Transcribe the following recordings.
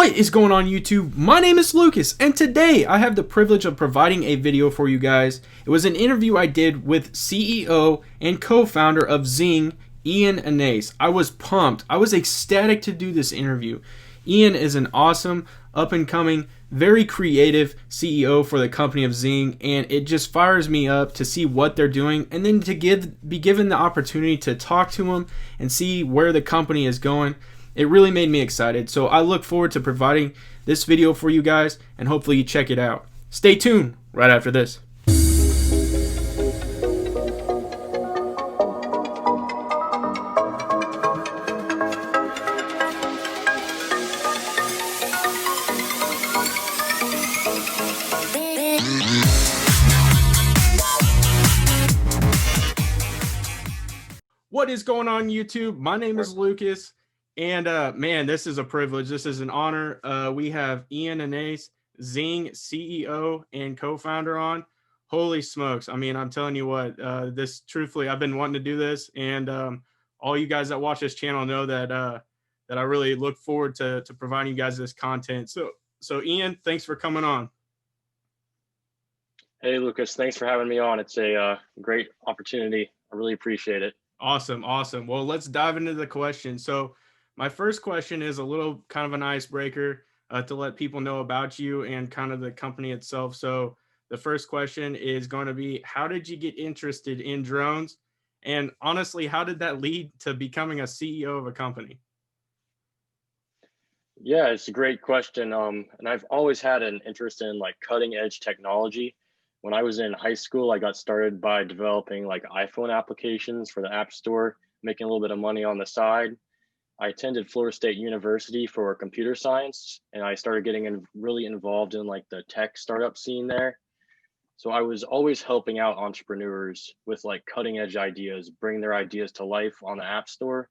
What is going on YouTube? My name is Lucas, and today I have the privilege of providing a video for you guys. It was an interview I did with CEO and co-founder of Zing, Annase. I was pumped. I was ecstatic to do this interview. Ian is an awesome, up-and-coming, very creative CEO for the company of Zing, and it just fires me up to see what they're doing, and then to be given the opportunity to talk to him and see where the company is going. It really made me excited, so I look forward to providing this video for you guys, and hopefully you check it out. Stay tuned right after this. What is going on YouTube? My name is Lucas. And man, this is a privilege. This is an honor. We have Annase, Zing CEO and co-founder on. Holy smokes. I mean, I'm telling you what, this truthfully, I've been wanting to do this. And all you guys that watch this channel know that that I really look forward to providing you guys this content. So Ian, thanks for coming on. Hey, Lucas, thanks for having me on. It's a great opportunity. I really appreciate it. Awesome. Well, let's dive into the question. So my first question is a little kind of an icebreaker to let people know about you and kind of the company itself. So the first question is going to be, how did you get interested in drones? And honestly, how did that lead to becoming a CEO of a company? Yeah, it's a great question. And I've always had an interest in like cutting edge technology. When I was in high school, I got started by developing like iPhone applications for the App Store, making a little bit of money on the side. I attended Florida State University for computer science, and I started getting really involved in like the tech startup scene there. So I was always helping out entrepreneurs with like cutting edge ideas, bring their ideas to life on the App Store.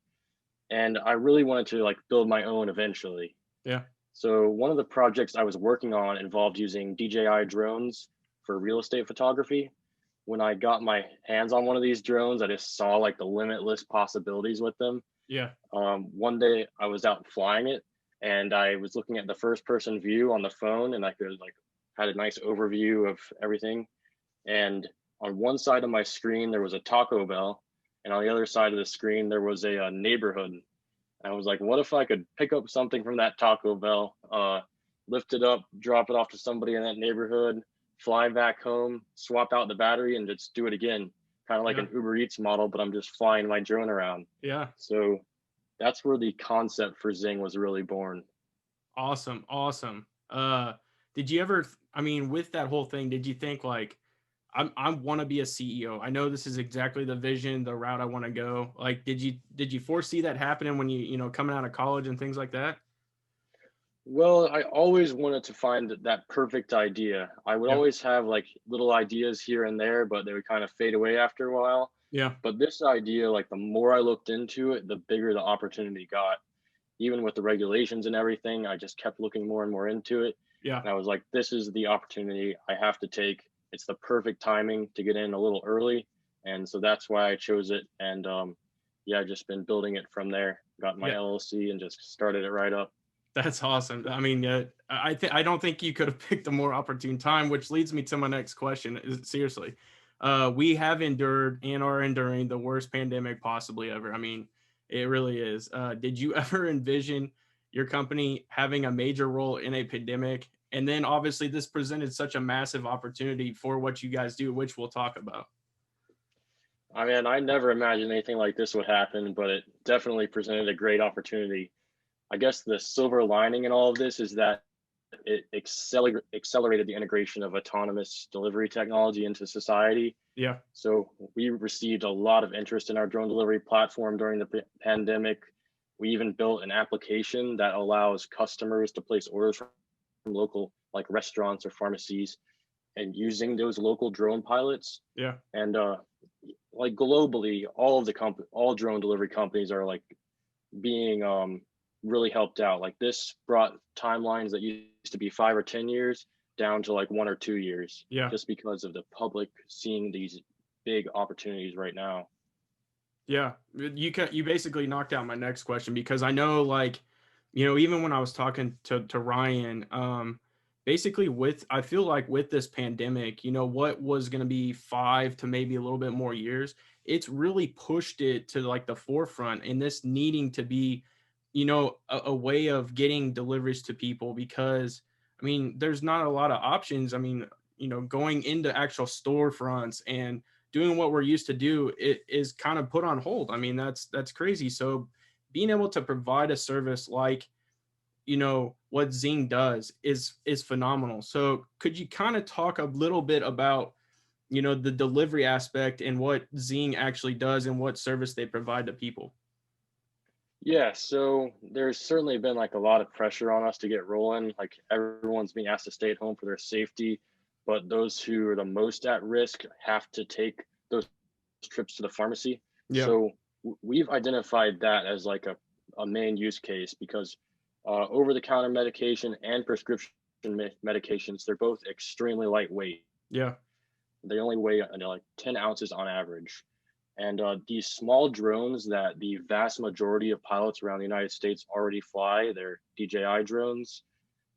And I really wanted to like build my own eventually. Yeah. So one of the projects I was working on involved using DJI drones for real estate photography. When I got my hands on one of these drones, I just saw like the limitless possibilities with them. Yeah. One day I was out flying it, and I was looking at the first person view on the phone, and I could like had a nice overview of everything. And on one side of my screen there was a Taco Bell, and on the other side of the screen there was a neighborhood. And I was like, what if I could pick up something from that Taco Bell, lift it up, drop it off to somebody in that neighborhood, fly back home, swap out the battery, and just do it again. Kind of like an Uber Eats model, but I'm just flying my drone around. Yeah. So that's where the concept for Zing was really born. Awesome. Did you ever, I mean, with that whole thing, did you think like, I want to be a CEO. I know this is exactly the vision, the route I want to go. Like, did you foresee that happening when you coming out of college and things like that? Well, I always wanted to find that perfect idea. I would Yeah. always have like little ideas here and there, but they would kind of fade away after a while. Yeah. But this idea, like the more I looked into it, the bigger the opportunity got. Even with the regulations and everything, I just kept looking more and more into it. Yeah. And I was like, this is the opportunity I have to take. It's the perfect timing to get in a little early. And so that's why I chose it. And yeah, I've just been building it from there. Got my LLC and just started it right up. That's awesome. I mean, I don't think you could have picked a more opportune time, which leads me to my next question. Seriously, we have endured and are enduring the worst pandemic possibly ever. I mean, it really is. Did you ever envision your company having a major role in a pandemic? And then obviously this presented such a massive opportunity for what you guys do, which we'll talk about. I mean, I never imagined anything like this would happen, but it definitely presented a great opportunity. I guess the silver lining in all of this is that it accelerated the integration of autonomous delivery technology into society. Yeah. So we received a lot of interest in our drone delivery platform during the pandemic. We even built an application that allows customers to place orders from local like restaurants or pharmacies and using those local drone pilots. Yeah. And like globally, all of all drone delivery companies are like being really helped out. Like this brought timelines that used to be 5 or 10 years down to like 1 or 2 years. Yeah. Just because of the public seeing these big opportunities right now. Yeah, you basically knocked out my next question, because I know like Even when I was talking to Ryan, basically I feel like with this pandemic, what was going to be 5 to maybe a little bit more years, it's really pushed it to like the forefront, and this needing to be, a way of getting deliveries to people, because I mean, there's not a lot of options. I mean, going into actual storefronts and doing what we're used to do, it is kind of put on hold. I mean, that's crazy. So being able to provide a service like, what Zing does is phenomenal. So could you kind of talk a little bit about, the delivery aspect and what Zing actually does and what service they provide to people? Yeah, so there's certainly been like a lot of pressure on us to get rolling. Like everyone's being asked to stay at home for their safety, but those who are the most at risk have to take those trips to the pharmacy. Yeah. So we've identified that as like a main use case because over the counter medication and prescription medications, they're both extremely lightweight. Yeah. They only weigh like 10 ounces on average. And these small drones that the vast majority of pilots around the United States already fly, they're DJI drones,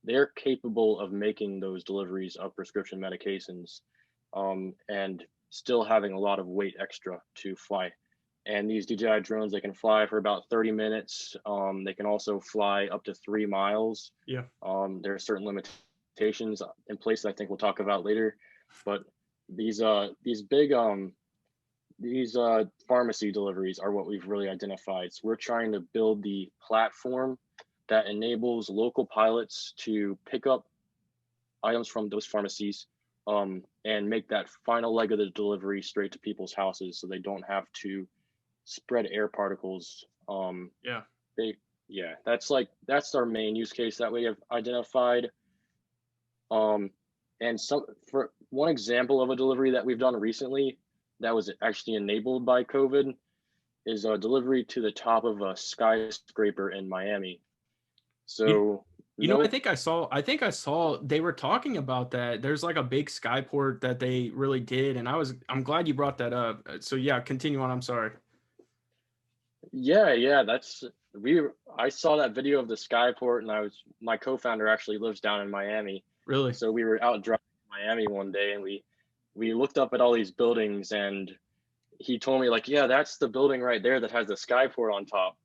they're capable of making those deliveries of prescription medications and still having a lot of weight extra to fly. And these DJI drones, they can fly for about 30 minutes. They can also fly up to 3 miles. Yeah. There are certain limitations in place that I think we'll talk about later. But these big these pharmacy deliveries are what we've really identified. So we're trying to build the platform that enables local pilots to pick up items from those pharmacies and make that final leg of the delivery straight to people's houses so they don't have to spread air particles. Yeah. They, yeah, that's our main use case that we have identified. And some for one example of a delivery that we've done recently that was actually enabled by COVID is a delivery to the top of a skyscraper in Miami. You, So I no, think I saw they were talking about that. There's like a big skyport that they really did, and I'm glad you brought that up. So yeah, continue on. I'm sorry. yeah, that's we. I saw that video of the skyport, and my co-founder actually lives down in Miami, Really? so we were out driving in Miami one day, and we looked up at all these buildings, and he told me like, yeah, that's the building right there that has the skyport on top.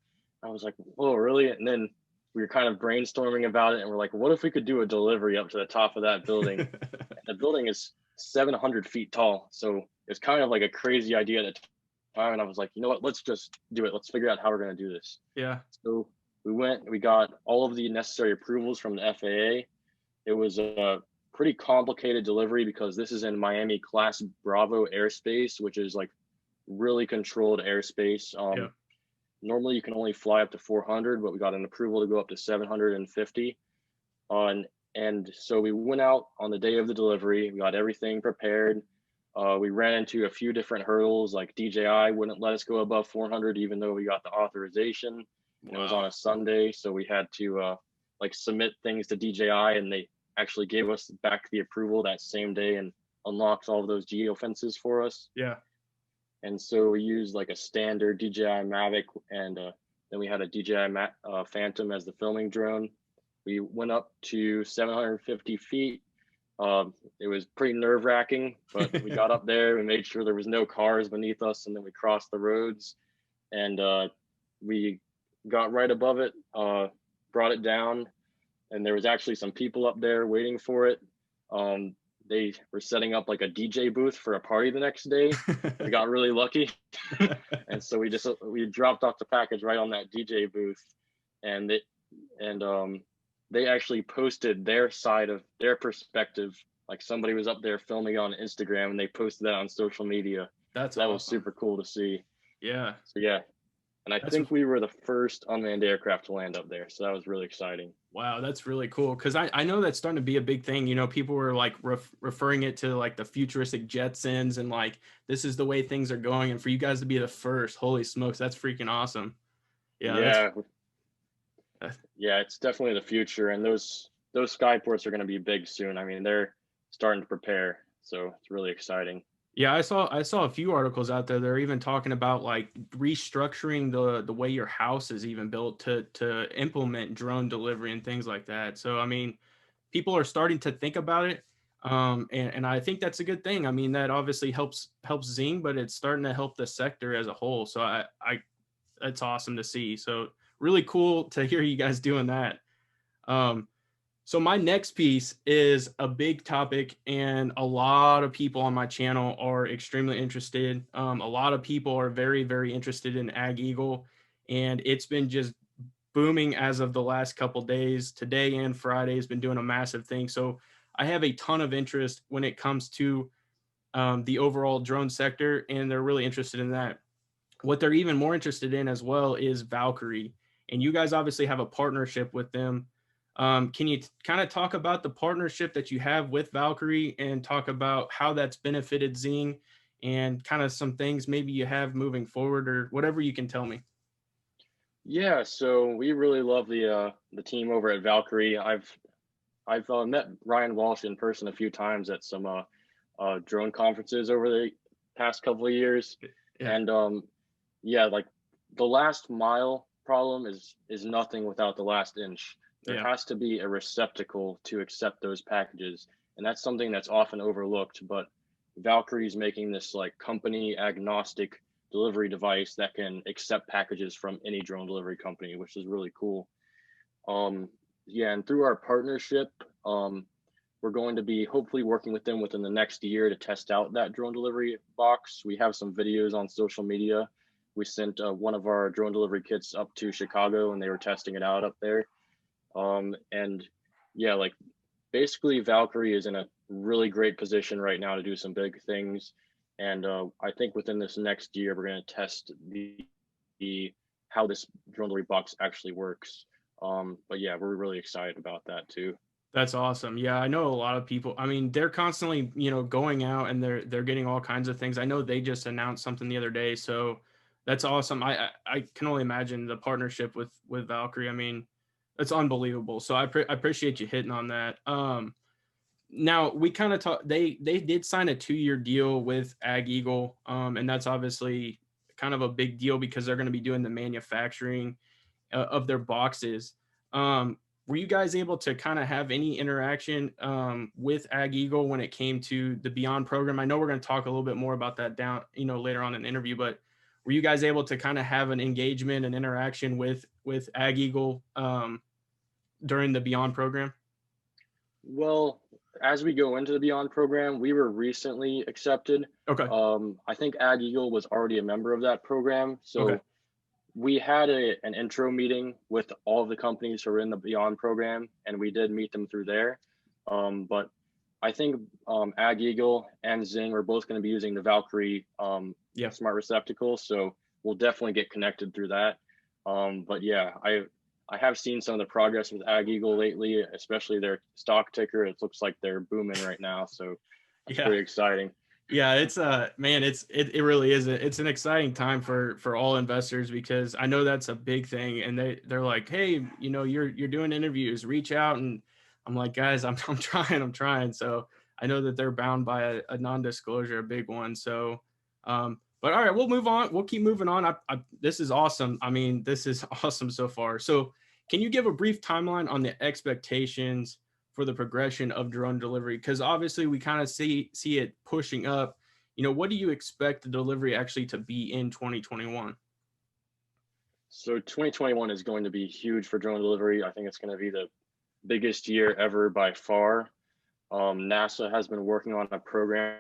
I was like, whoa, really? And then we were kind of brainstorming about it, and we're like, what if we could do a delivery up to the top of that building? And the building is 700 feet tall, so it's kind of like a crazy idea at the time. And I was like, you know what? Let's just do it. Let's figure out how we're going to do this. Yeah. So we got all of the necessary approvals from the FAA. It was a pretty complicated delivery because this is in Miami Class Bravo airspace, which is like really controlled airspace. Yeah. Normally you can only fly up to 400, but we got an approval to go up to 750. And so we went out on the day of the delivery. We got everything prepared. We ran into a few different hurdles, like DJI wouldn't let us go above 400, even though we got the authorization. And it was on a Sunday, so we had to like submit things to DJI, and they actually gave us back the approval that same day and unlocked all of those geo fences for us. Yeah. And so we used like a standard DJI Mavic, and then we had a DJI Phantom as the filming drone. We went up to 750 feet. It was pretty nerve wracking, but we got up there. We made sure there was no cars beneath us, and then we crossed the roads, and we got right above it, brought it down, and there was actually some people up there waiting for it. They were setting up like a DJ booth for a party the next day. We got really lucky, and so we dropped off the package right on that DJ booth, and they actually posted their side of their perspective. Like somebody was up there filming on Instagram, and they posted that on social media. That's So that was awesome. super cool to see. Yeah. So yeah, and I That's think we were the first unmanned aircraft to land up there. So that was really exciting. Wow, that's really cool, because I know that's starting to be a big thing. People were like referring it to like the futuristic Jetsons, and like this is the way things are going. And for you guys to be the first, holy smokes, that's freaking awesome. Yeah, Yeah, that's yeah, it's definitely the future, and those skyports are going to be big soon. I mean, they're starting to prepare, so it's really exciting. Yeah, I saw a few articles out there. They're even talking about like restructuring the way your house is even built to implement drone delivery and things like that. So I mean, people are starting to think about it, and I think that's a good thing. I mean, that obviously helps Zing, but it's starting to help the sector as a whole. So I that's awesome to see. So really cool to hear you guys doing that. Um, so my next piece is a big topic, and a lot of people on my channel are extremely interested. A lot of people are very, very interested in Ag Eagle, and it's been just booming as of the last couple days. Today and Friday has been doing a massive thing. So I have a ton of interest when it comes to the overall drone sector, and they're really interested in that. What they're even more interested in as well is Valkyrie, and you guys obviously have a partnership with them. Can you kind of talk about the partnership that you have with Valkyrie and talk about how that's benefited Zing and kind of some things maybe you have moving forward or whatever you can tell me? Yeah, so we really love the team over at Valkyrie. I've met Ryan Walsh in person a few times at some drone conferences over the past couple of years, Yeah, and yeah, like the last mile problem is nothing without the last inch. There yeah, has to be a receptacle to accept those packages, and that's something that's often overlooked. But Valkyrie's making this like company agnostic delivery device that can accept packages from any drone delivery company, which is really cool. Um, yeah, and through our partnership, we're going to be hopefully working with them within the next year to test out that drone delivery box. We have some videos on social media. We sent one of our drone delivery kits up to Chicago and they were testing it out up there. And yeah, like basically Valkyrie is in a really great position right now to do some big things. And I think within this next year, we're going to test the how this drone delivery box actually works. But yeah, we're really excited about that too. that's awesome. Yeah, I know a lot of people. I mean, they're constantly, going out and they're getting all kinds of things. I know they just announced something the other day, so that's awesome. I can only imagine the partnership with Valkyrie. I mean, that's unbelievable. So I appreciate you hitting on that. Now we kind of talk. They did sign a 2-year deal with Ag Eagle, and that's obviously kind of a big deal because they're going to be doing the manufacturing of their boxes. Were you guys able to kind of have any interaction with Ag Eagle when it came to the Beyond program? I know we're going to talk a little bit more about that down, later on in the interview, but were you guys able to kind of have an engagement and interaction with Ag Eagle during the Beyond program? Well, as we go into the Beyond program, we were recently accepted. Okay. I think Ag Eagle was already a member of that program. Okay. So we had an intro meeting with all of the companies who are in the Beyond program, and we did meet them through there. But I think Ag Eagle and Zing are both going to be using the Valkyrie Yeah. smart receptacle. So we'll definitely get connected through that. But yeah, I have seen some of the progress with Ag Eagle lately, especially their stock ticker. It looks like they're booming right now. So that's Yeah. pretty exciting. Yeah, it's man, it really is. It's an exciting time for all investors because I know that's a big thing, and they're like, hey, you're doing interviews, reach out, and I'm like, guys, I'm trying. So I know that they're bound by a non-disclosure, a big one. So, but all right, we'll move on. We'll keep moving on. This is awesome. I mean, this is awesome so far. So, can you give a brief timeline on the expectations for the progression of drone delivery? Because obviously we kind of see it pushing up. What do you expect the delivery actually to be in 2021? So 2021 is going to be huge for drone delivery. I think it's going to be the biggest year ever by far. NASA has been working on a program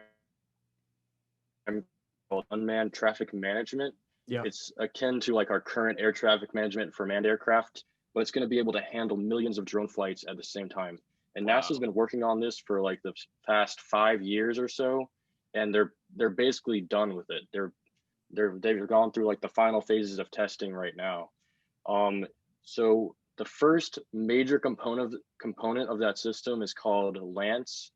called unmanned traffic management. Yeah. It's akin to like our current air traffic management for manned aircraft, but it's going to be able to handle millions of drone flights at the same time. And NASA's Wow. been working on this for like the past 5 years or so, and they're basically done with it. They've gone through like the final phases of testing right now. Um, so the first major component of that system is called Lance.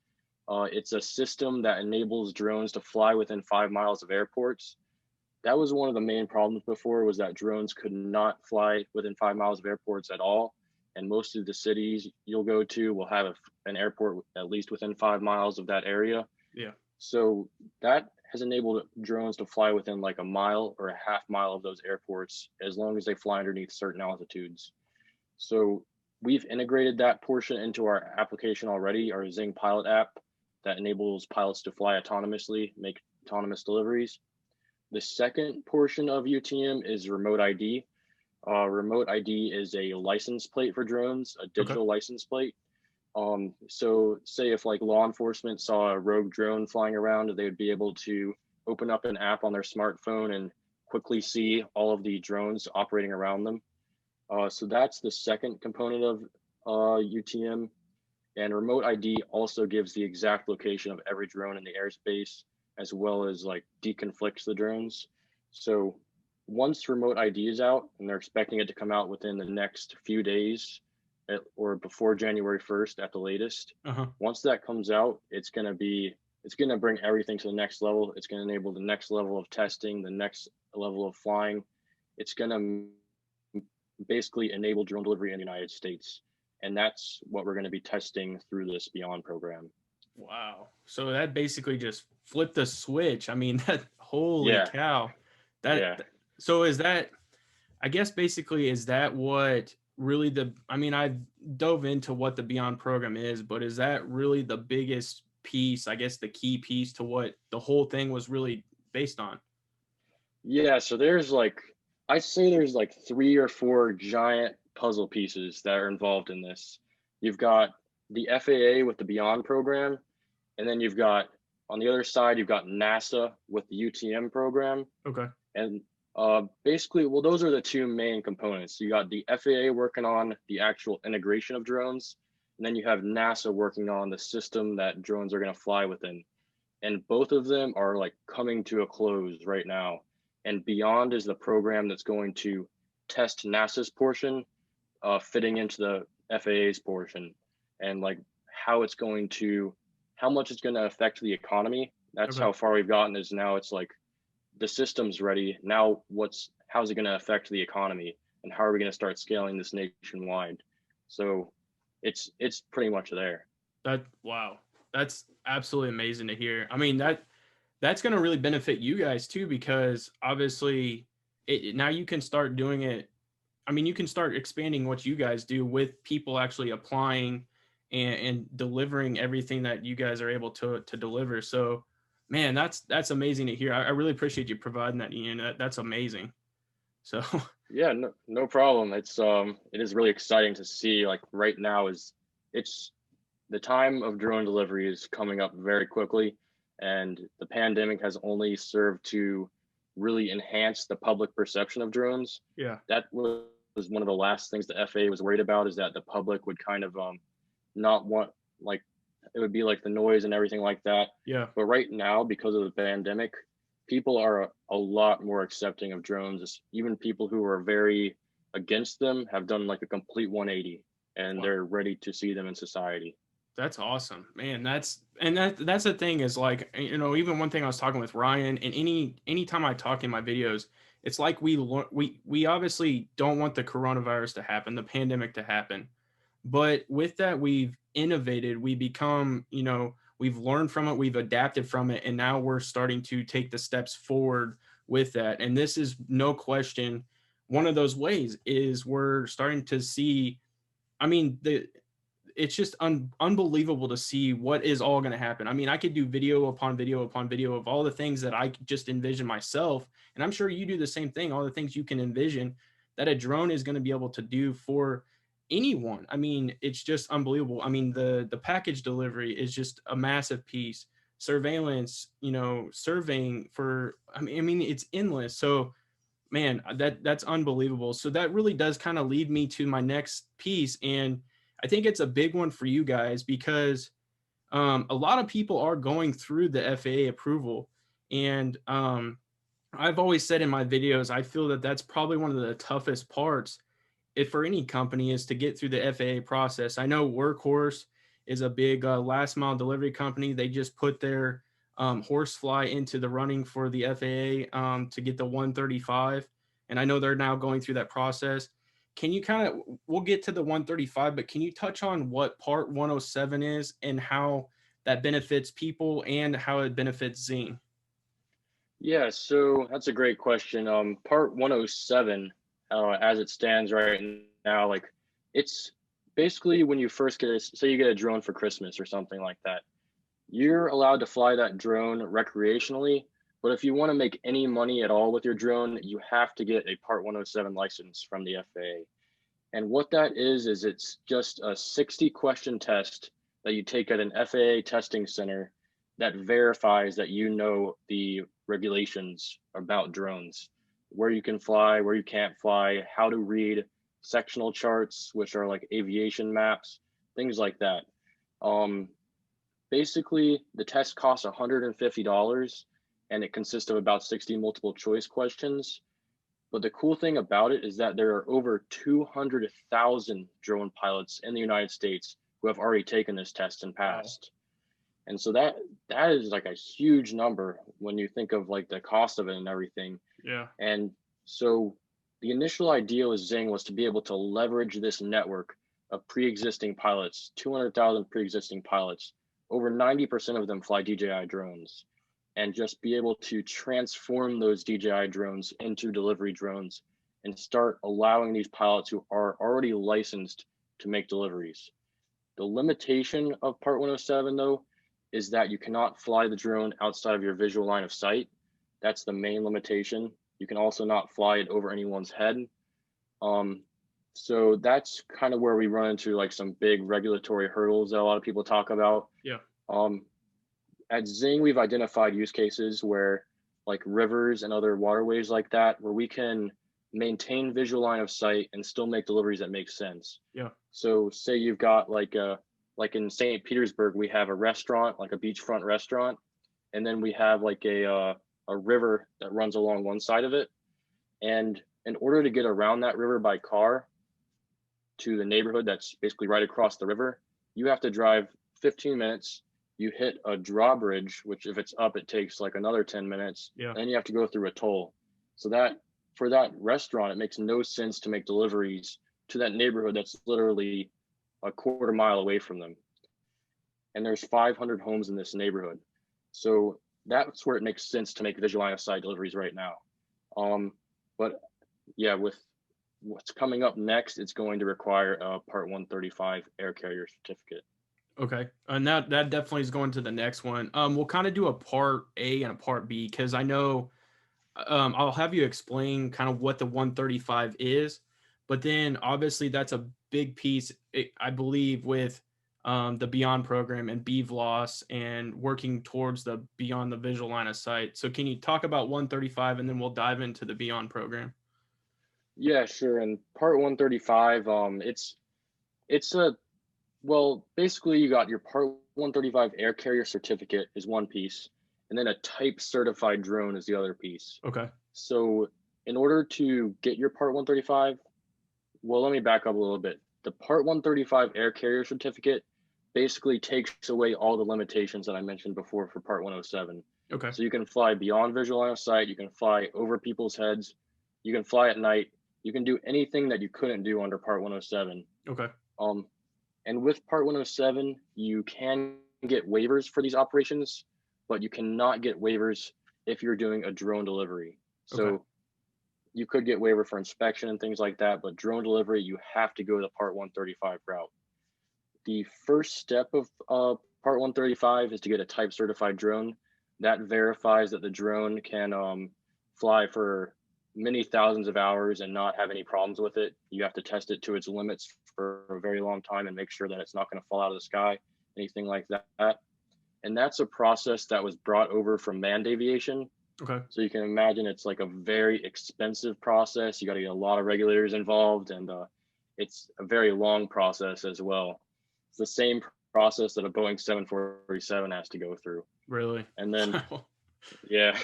It's a system that enables drones to fly within 5 miles of airports. That was one of the main problems before, was that drones could not fly within 5 miles of airports at all. And most of the cities you'll go to will have an airport at least within 5 miles of that area. Yeah. So that has enabled drones to fly within like a mile or a half mile of those airports as long as they fly underneath certain altitudes. So we've integrated that portion into our application already, our Zing pilot app that enables pilots to fly autonomously, make autonomous deliveries. The second portion of UTM is remote ID. Remote ID is a license plate for drones, a Okay. digital license plate. So say if like law enforcement saw a rogue drone flying around, they would be able to open up an app on their smartphone and quickly see all of the drones operating around them. So that's the second component of UTM. And remote ID also gives the exact location of every drone in the airspace, as well as like deconflicts the drones. So once remote ID is out, and they're expecting it to come out within the next few days or before January 1st at the latest, Uh-huh. once that comes out, it's going to bring everything to the next level. It's going to enable the next level of testing, the next level of flying. It's going to basically enable drone delivery in the United States. And that's what we're going to be testing through this Beyond program. Wow. So that basically just flipped the switch. I mean, that holy Yeah, cow. That yeah. so is that, I guess basically is that what really I mean, I've dove into what the Beyond program is, but is that really the biggest piece, I guess the key piece to what the whole thing was really based on? Yeah, so I'd say there's like 3 or 4 giant puzzle pieces that are involved in this. You've got the FAA with the Beyond program, and then you've got on the other side, you've got NASA with the UTM program. Okay. And basically, well, those are the two main components. You got the FAA working on the actual integration of drones, and then you have NASA working on the system that drones are going to fly within. And both of them are like coming to a close right now. And Beyond is the program that's going to test NASA's portion, fitting into the FAA's portion, and like how it's going to, how much it's going to affect the economy. That's Okay. how far we've gotten. Is now it's like the system's ready. Now how's it going to affect the economy, and how are we going to start scaling this nationwide? So it's pretty much there. Wow. That's absolutely amazing to hear. I mean, that's going to really benefit you guys too, because obviously now you can start doing it. I mean, you can start expanding what you guys do with people actually applying and delivering everything that you guys are able to deliver. So, man, that's amazing to hear. I really appreciate you providing that, Ian. That's amazing. So, Yeah, no problem. It is really exciting to see like right now it's the time of drone delivery is coming up very quickly, and the pandemic has only served to really enhance the public perception of drones. yeah, That was one of the last things the FAA was worried about, is that the public would kind of not want, like, it would be like the noise and everything like that. yeah. But right now, because of the pandemic, people are a lot more accepting of drones. Even people who are very against them have done like a complete 180, and Wow. they're ready to see them in society. That's awesome, man. That's the thing is like, even one thing I was talking with Ryan, and anytime I talk in my videos, it's like we obviously don't want the coronavirus to happen, the pandemic to happen, but with that we've innovated, we become, we've learned from it, we've adapted from it, and now we're starting to take the steps forward with that. And this is no question one of those ways is we're starting to see. I mean, it's just unbelievable to see what is all going to happen. I mean, I could do video upon video upon video of all the things that I just envision myself. And I'm sure you do the same thing, all the things you can envision that a drone is going to be able to do for anyone. I mean, it's just unbelievable. I mean, the package delivery is just a massive piece. Surveillance, surveying for, I mean, it's endless. So man, that's unbelievable. So that really does kind of lead me to my next piece, and I think it's a big one for you guys because a lot of people are going through the FAA approval, and I've always said in my videos, I feel that that's probably one of the toughest parts if for any company is to get through the FAA process. I know Workhorse is a big last mile delivery company. They just put their Horsefly into the running for the FAA to get the 135. And I know they're now going through that process. Can you kind of, we'll get to the 135, but can you touch on what Part 107 is and how that benefits people and how it benefits Zing? Yeah, so that's a great question. Part 107, as it stands right now, like it's basically when you first get say you get a drone for Christmas or something like that. You're allowed to fly that drone recreationally, but if you want to make any money at all with your drone, you have to get a Part 107 license from the FAA. And what that is it's just a 60 question test that you take at an FAA testing center that verifies that you know the regulations about drones, where you can fly, where you can't fly, how to read sectional charts, which are like aviation maps, things like that. Um, Basically, the test costs $150 and it consists of about 60 multiple choice questions. But the cool thing about it is that there are over 200,000 drone pilots in the United States who have already taken this test and Wow. passed. And so that is like a huge number when you think of like the cost of it and everything. Yeah. And so the initial idea with Zing was to be able to leverage this network of pre-existing pilots, 200,000 pre-existing pilots. Over 90% of them fly DJI drones, and just be able to transform those DJI drones into delivery drones and start allowing these pilots who are already licensed to make deliveries. The limitation of Part 107, though, is that you cannot fly the drone outside of your visual line of sight. That's the main limitation. You can also not fly it over anyone's head. Um, so that's kind of where we run into like some big regulatory hurdles that a lot of people talk about. Yeah. Um, at Zing, we've identified use cases where like rivers and other waterways like that, where we can maintain visual line of sight and still make deliveries that make sense. Yeah. So say you've got like in St. Petersburg, we have a restaurant, like a beachfront restaurant, and then we have like a river that runs along one side of it. And in order to get around that river by car to the neighborhood that's basically right across the river, you have to drive 15 minutes. You hit a drawbridge, which if it's up, it takes like another 10 minutes. Yeah. And then you have to go through a toll. So that for that restaurant, it makes no sense to make deliveries to that neighborhood that's literally a quarter mile away from them. And there's 500 homes in this neighborhood. So that's where it makes sense to make visual line of sight deliveries right now. Um, but yeah, with what's coming up next, it's going to require a Part 135 air carrier certificate. Okay. And that definitely is going to the next one. We'll kind of do a part A and a part B because I know I'll have you explain kind of what the 135 is, but then obviously that's a big piece, I believe, with the Beyond program and BVLOS and working towards the Beyond the Visual Line of Sight. So can you talk about 135 and then we'll dive into the Beyond program? Yeah, sure. And Part 135, it's a well, basically you got your Part 135 air carrier certificate is one piece, and then a type certified drone is the other piece. Okay. So in order to get your Part 135, well, let me back up a little bit. The Part 135 air carrier certificate basically takes away all the limitations that I mentioned before for Part 107. Okay. So you can fly beyond visual line of sight, you can fly over people's heads, you can fly at night, you can do anything that you couldn't do under Part 107. Okay. Um, and with Part 107, you can get waivers for these operations, but you cannot get waivers if you're doing a drone delivery. Okay. So you could get waiver for inspection and things like that, but drone delivery, you have to go the Part 135 route. The first step of Part 135 is to get a type certified drone. That verifies that the drone can fly for many thousands of hours and not have any problems with it. You have to test it to its limits for a very long time and make sure that it's not going to fall out of the sky, anything like that. And that's a process that was brought over from manned aviation. Okay. So you can imagine it's like a very expensive process. You got to get a lot of regulators involved, and it's a very long process as well. It's the same process that a Boeing 747 has to go through. Really? And then, yeah.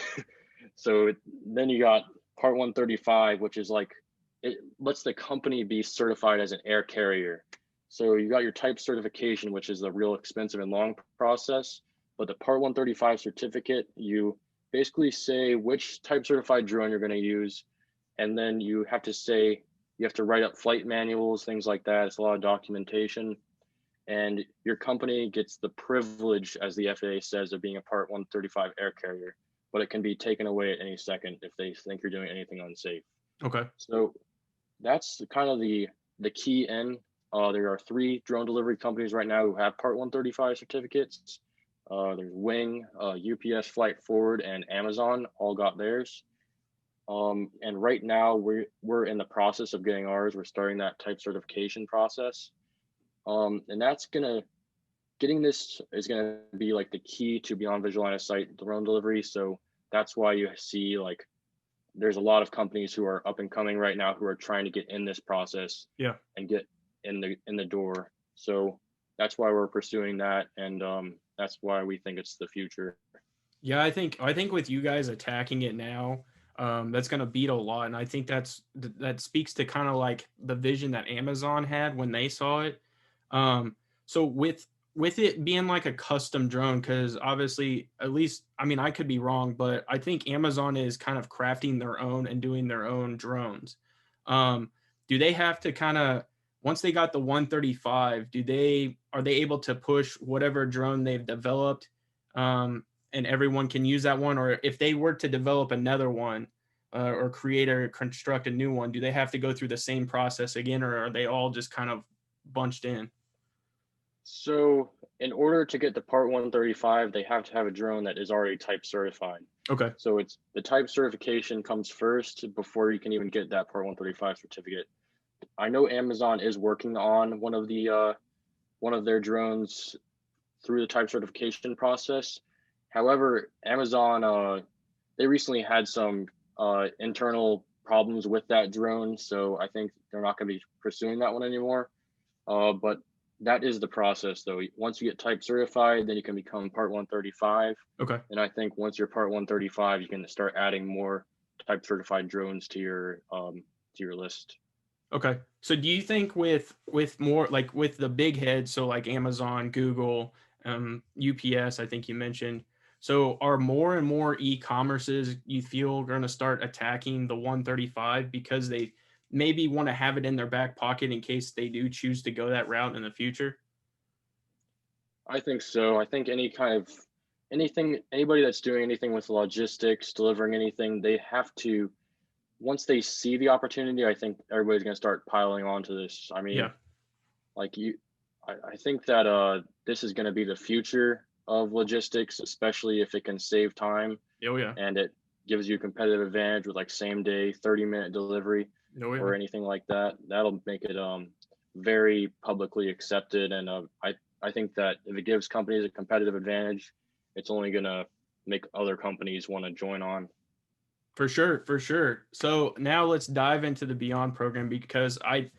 So then you got Part 135, which is like, it lets the company be certified as an air carrier. So you got your type certification, which is the real expensive and long process. But the Part 135 certificate, you basically say which type certified drone you're going to use. And then you have to say, you have to write up flight manuals, things like that. It's a lot of documentation. And your company gets the privilege, as the FAA says, of being a Part 135 air carrier. but it can be taken away at any second if they think you're doing anything unsafe. Okay. So that's kind of the key in. There are 3 drone delivery companies right now who have Part 135 certificates. There's Wing, UPS Flight Forward, and Amazon all got theirs. And right now we're in the process of getting ours. We're starting that type certification process. And getting this is gonna be like the key to beyond visual line of sight drone delivery. So that's why you see like there's a lot of companies who are up and coming right now who are trying to get in this process Yeah. and get in the door. So that's why we're pursuing that, and that's why we think it's the future. Yeah, I think with you guys attacking it now, that's gonna beat a lot, and I think that speaks to kind of like the vision that Amazon had when they saw it. So with it being like a custom drone, because obviously, at least I mean I could be wrong, but I think Amazon is kind of crafting their own and doing their own drones. Um, do they have to kind of once they got the 135, are they able to push whatever drone they've developed? And everyone can use that one, or if they were to develop another one or create or construct a new one, do they have to go through the same process again, or are they all just kind of bunched in? So in order to get the Part 135, they have to have a drone that is already type certified. Okay. So it's the type certification comes first before you can even get that Part 135 certificate. I know Amazon is working on one of their drones through the type certification process. However, Amazon they recently had some internal problems with that drone, so I think they're not going to be pursuing that one anymore. But that is the process, though. Once you get type certified, then you can become Part 135. Okay. And I think once you're Part 135, you can start adding more type certified drones to your list. Okay. So do you think with more like with the big heads, so like Amazon, Google, UPS, I think you mentioned. So are more and more e-commerces you feel going to start attacking the 135 because they maybe want to have it in their back pocket in case they do choose to go that route in the future? I think so. I think anybody that's doing anything with logistics, delivering anything, they have to once they see the opportunity, I think everybody's going to start piling onto this. I mean, Yeah. like I think that this is going to be the future of logistics, especially if it can save time Oh yeah. and it gives you a competitive advantage with like same day 30-minute delivery Oh yeah. or anything like that. That'll make it very publicly accepted, and I think that if it gives companies a competitive advantage, it's only going to make other companies want to join on. For sure, for sure. So now let's dive into the Beyond program because I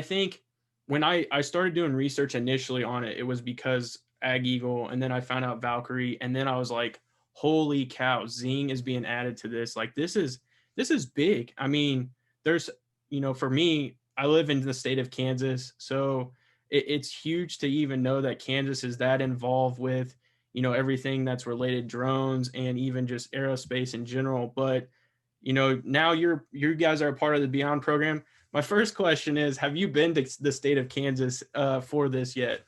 think when I started doing research initially on it, it was because Ag Eagle, and then I found out Valkyrie, and then I was like, holy cow, Zing is being added to this. Like this is big. I mean, there's for me, I live in the state of Kansas, so it's huge to even know that Kansas is that involved with everything that's related drones and even just aerospace in general. But now you guys are a part of the Beyond program. My first question is, have you been to the state of Kansas for this yet?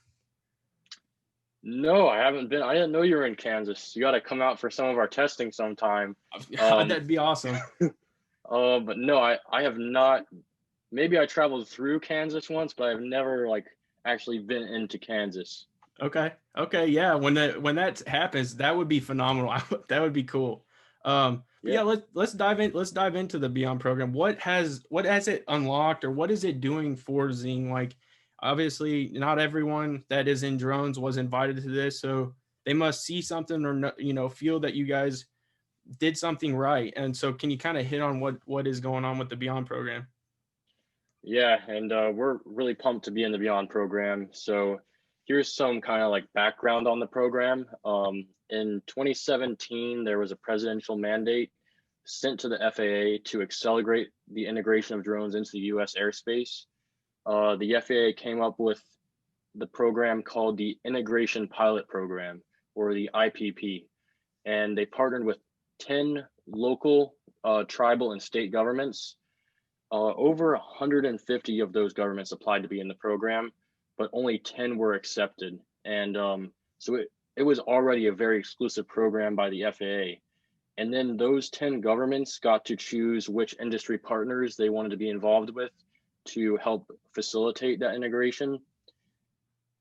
No, I haven't been. I didn't know you were in Kansas. You got to come out for some of our testing sometime. Um, That'd be awesome. but no, I have not. Maybe I traveled through Kansas once, but I've never like actually been into Kansas. Okay. Okay. Yeah. When that happens, that would be phenomenal. That would be cool. But Yeah, yeah, let's dive in. Let's dive into the Beyond program. What has it unlocked, or what is it doing for Zing? Like, obviously, not everyone that is in drones was invited to this, so they must see something or feel that you guys did something right. And so, can you kind of hit on what is going on with the Beyond program? yeah, and we're really pumped to be in the Beyond program. So here's some kind of like background on the program. In 2017, there was a presidential mandate sent to the FAA to accelerate the integration of drones into the U.S. airspace. The FAA came up with the program called the Integration Pilot Program, or the IPP, and they partnered with 10 local, tribal, and state governments. Over 150 of those governments applied to be in the program, but only 10 were accepted. And so it was already a very exclusive program by the FAA. And then those 10 governments got to choose which industry partners they wanted to be involved with to help facilitate that integration.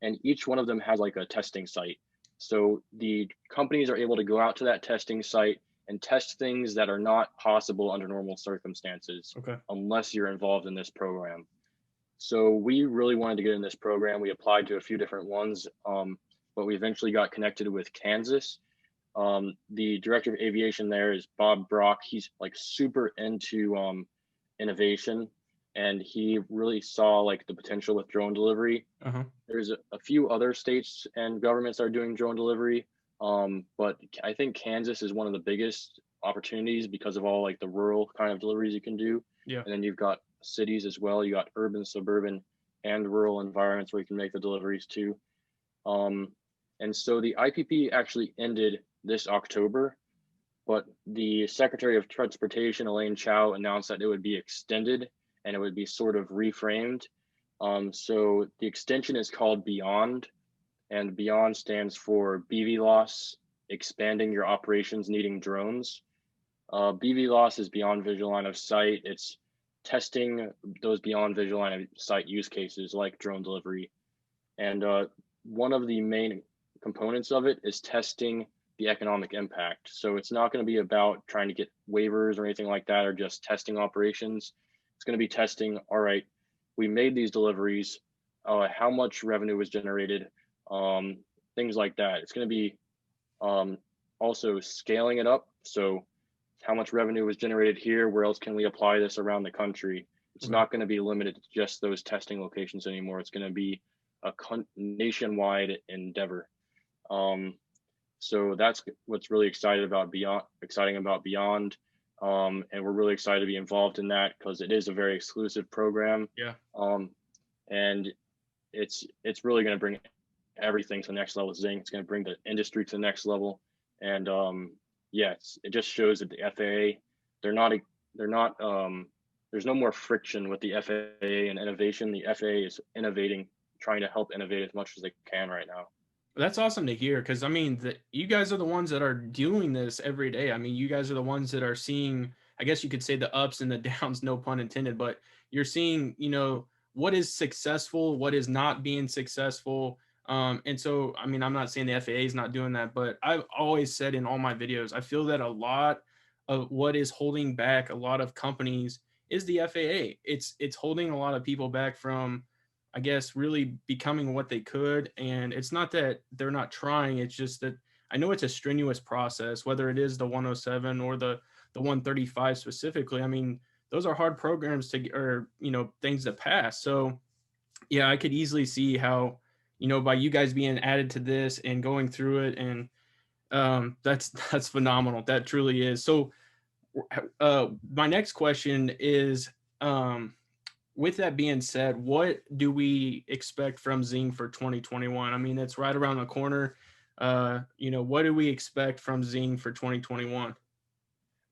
And each one of them has like a testing site. So the companies are able to go out to that testing site and test things that are not possible under normal circumstances Okay. unless you're involved in this program. So we really wanted to get in this program. We applied to a few different ones, but we eventually got connected with Kansas. The director of aviation there is Bob Brock. He's like super into innovation, and he really saw like the potential with drone delivery. Uh-huh. There's a few other states and governments that are doing drone delivery, but I think Kansas is one of the biggest opportunities because of all like the rural kind of deliveries you can do. Yeah. And then you've got cities as well. You got urban, suburban, and rural environments where you can make the deliveries too. Um, and so the IPP actually ended this October, but the Secretary of Transportation, Elaine Chao, announced that it would be extended and it would be sort of reframed. So the extension is called Beyond, and Beyond stands for BVLOS, expanding your operations needing drones. BVLOS is beyond visual line of sight. It's testing those beyond visual line of sight use cases like drone delivery. And one of the main components of it is testing the economic impact. So it's not going to be about trying to get waivers or anything like that, or just testing operations. It's going to be testing, all right, we made these deliveries, how much revenue was generated, things like that. It's going to be also scaling it up. So how much revenue was generated here? Where else can we apply this around the country? It's Okay. not going to be limited to just those testing locations anymore. It's going to be a nationwide endeavor. So that's what's really exciting about Beyond. And we're really excited to be involved in that because it is a very exclusive program. Yeah. And it's really going to bring everything to the next level. Zing. It's going to bring the industry to the next level. And yeah, it just shows that the FAA, they're not there's no more friction with the FAA and innovation. The FAA is innovating, trying to help innovate as much as they can right now. That's awesome to hear because I mean, you guys are the ones that are doing this every day. I mean, you guys are the ones that are seeing, I guess you could say the ups and the downs, no pun intended, but you're seeing, what is successful, what is not being successful. And so, I mean, I'm not saying the FAA is not doing that, but I've always said in all my videos, I feel that a lot of what is holding back a lot of companies is the FAA. It's holding a lot of people back from, I guess, really becoming what they could. And it's not that they're not trying. It's just that I know it's a strenuous process, whether it is the 107 or the 135 specifically. I mean, those are hard programs to, or, things that pass. So yeah, I could easily see how, by you guys being added to this and going through it. And that's phenomenal. That truly is. So my next question is, with that being said, what do we expect from Zing for 2021? I mean, it's right around the corner. What do we expect from Zing for 2021?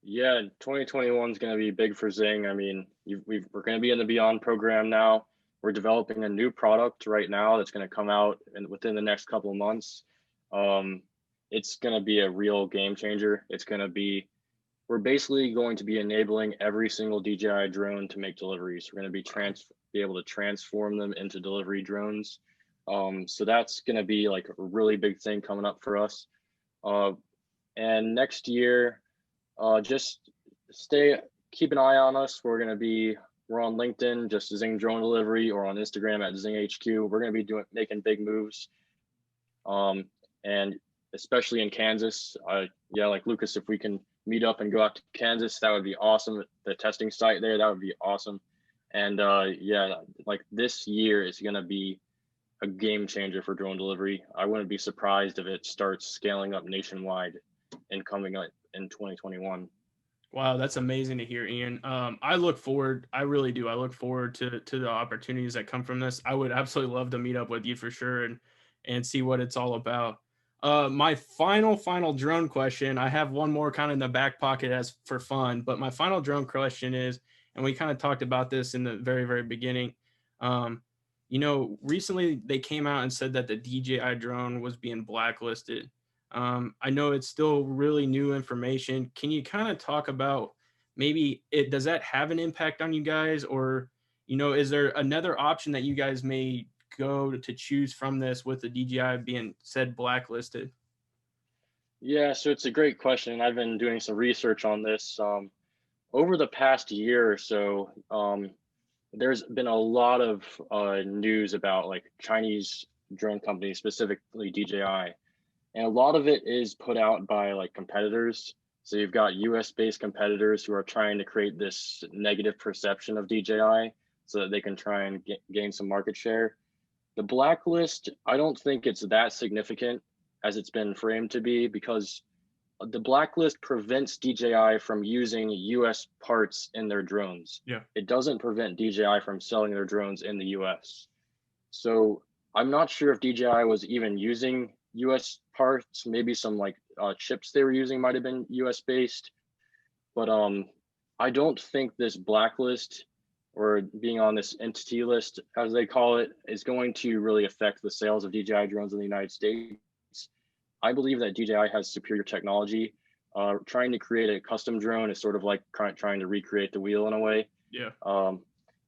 Yeah, 2021 is going to be big for Zing. I mean, we're going to be in the Beyond program now. We're developing a new product right now that's going to come out within the next couple of months. It's going to be a real game changer. We're basically going to be enabling every single DJI drone to make deliveries. We're going to be able to transform them into delivery drones. So that's going to be like a really big thing coming up for us. And next year, just keep an eye on us. We're on LinkedIn, just Zing Drone Delivery, or on Instagram at Zing HQ. We're going to be making big moves. And especially in Kansas, yeah, like Lucas, if we can meet up and go out to Kansas, that would be awesome. The testing site there, that would be awesome. And yeah, like this year is going to be a game changer for drone delivery. I wouldn't be surprised if it starts scaling up nationwide and coming up in 2021. Wow, that's amazing to hear, Ian. I really do. I look forward to the opportunities that come from this. I would absolutely love to meet up with you for sure and see what it's all about. My final drone question. I have one more kind of in the back pocket as for fun, but my final drone question is, and we kind of talked about this in the very, very beginning. Recently they came out and said that the DJI drone was being blacklisted. I know it's still really new information. Can you kind of talk about maybe it does that have an impact on you guys, or is there another option that you guys may go to choose from this with the DJI being said blacklisted? Yeah, so it's a great question. I've been doing some research on this. Over the past year or so, there's been a lot of news about like Chinese drone companies, specifically DJI, and a lot of it is put out by like competitors. So you've got US based competitors who are trying to create this negative perception of DJI so that they can try and gain some market share. The blacklist, I don't think it's that significant as it's been framed to be, because the blacklist prevents DJI from using US parts in their drones. Yeah. It doesn't prevent DJI from selling their drones in the US. So I'm not sure if DJI was even using US parts. Maybe some like chips they were using might have been US based, but I don't think this blacklist or being on this entity list, as they call it, is going to really affect the sales of DJI drones in the United States. I believe that DJI has superior technology. Trying to create a custom drone is sort of like trying to recreate the wheel in a way. Yeah.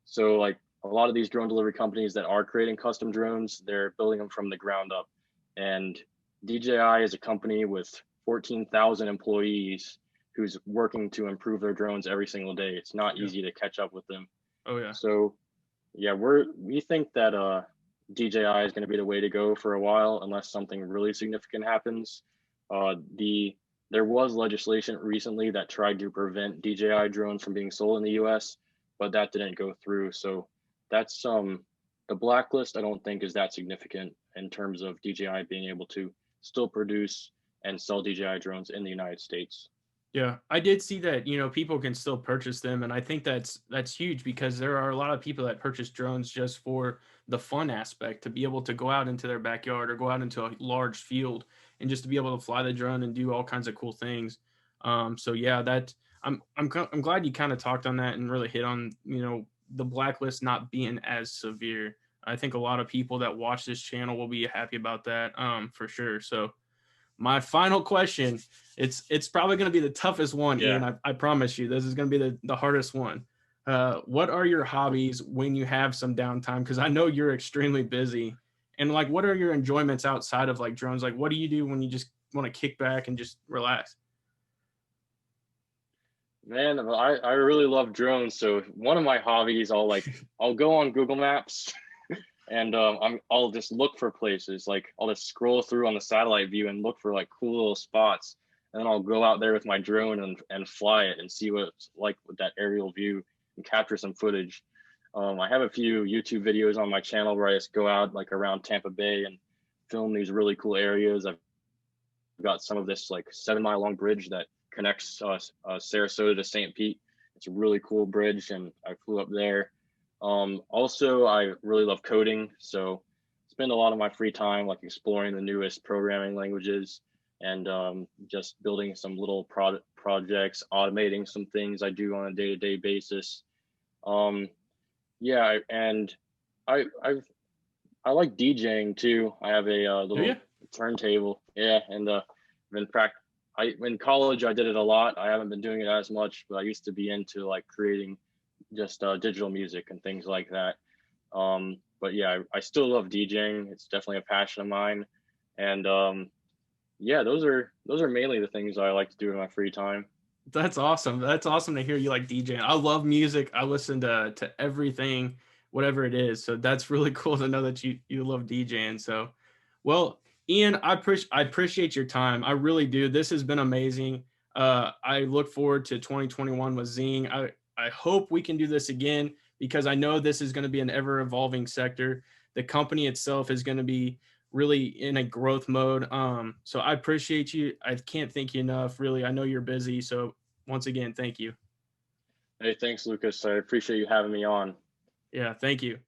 So like a lot of these drone delivery companies that are creating custom drones, they're building them from the ground up. And DJI is a company with 14,000 employees who's working to improve their drones every single day. It's not Yeah. easy to catch up with them. Oh yeah. So yeah, we think that DJI is going to be the way to go for a while unless something really significant happens. There was legislation recently that tried to prevent DJI drones from being sold in the US, but that didn't go through. So that's the blacklist I don't think is that significant in terms of DJI being able to still produce and sell DJI drones in the United States. Yeah, I did see that, people can still purchase them, and I think that's huge because there are a lot of people that purchase drones just for the fun aspect, to be able to go out into their backyard or go out into a large field and just to be able to fly the drone and do all kinds of cool things. So yeah, I'm glad you kind of talked on that and really hit on, the blacklist not being as severe. I think a lot of people that watch this channel will be happy about that, for sure. So my final question, it's probably going to be the toughest one, Yeah. Ian. I promise you, this is going to be the hardest one. What are your hobbies when you have some downtime? Because I know you're extremely busy. And like, what are your enjoyments outside of like drones? Like, what do you do when you just want to kick back and just relax? Man, I really love drones. So one of my hobbies, I'll go on Google Maps and I'll just look for places. Like I'll just scroll through on the satellite view and look for like cool little spots. And then I'll go out there with my drone and fly it and see what it's like with that aerial view and capture some footage. I have a few YouTube videos on my channel where I just go out like around Tampa Bay and film these really cool areas. I've got some of this like 7 mile long bridge that connects Sarasota to St. Pete. It's a really cool bridge, and I flew up there. Also, I really love coding, so spend a lot of my free time like exploring the newest programming languages and just building some little projects, automating some things I do on a day-to-day basis. Yeah, and I've I like DJing too. I have a Do you? little turntable. Yeah, and been pract. In college I did it a lot. I haven't been doing it as much, but I used to be into like creating just digital music and things like that. But yeah, I still love DJing. It's definitely a passion of mine, and yeah, those are mainly the things I like to do in my free time. That's awesome. That's awesome to hear you like DJing. I love music. I listen to everything, whatever it is. So that's really cool to know that you love DJing. So, well, Ian, I appreciate your time. I really do. This has been amazing. I look forward to 2021 with Zing. I hope we can do this again because I know this is going to be an ever evolving sector. The company itself is going to be really in a growth mode. So I appreciate you. I can't thank you enough. Really, I know you're busy. So once again, thank you. Hey, thanks, Lucas. I appreciate you having me on. Yeah, thank you.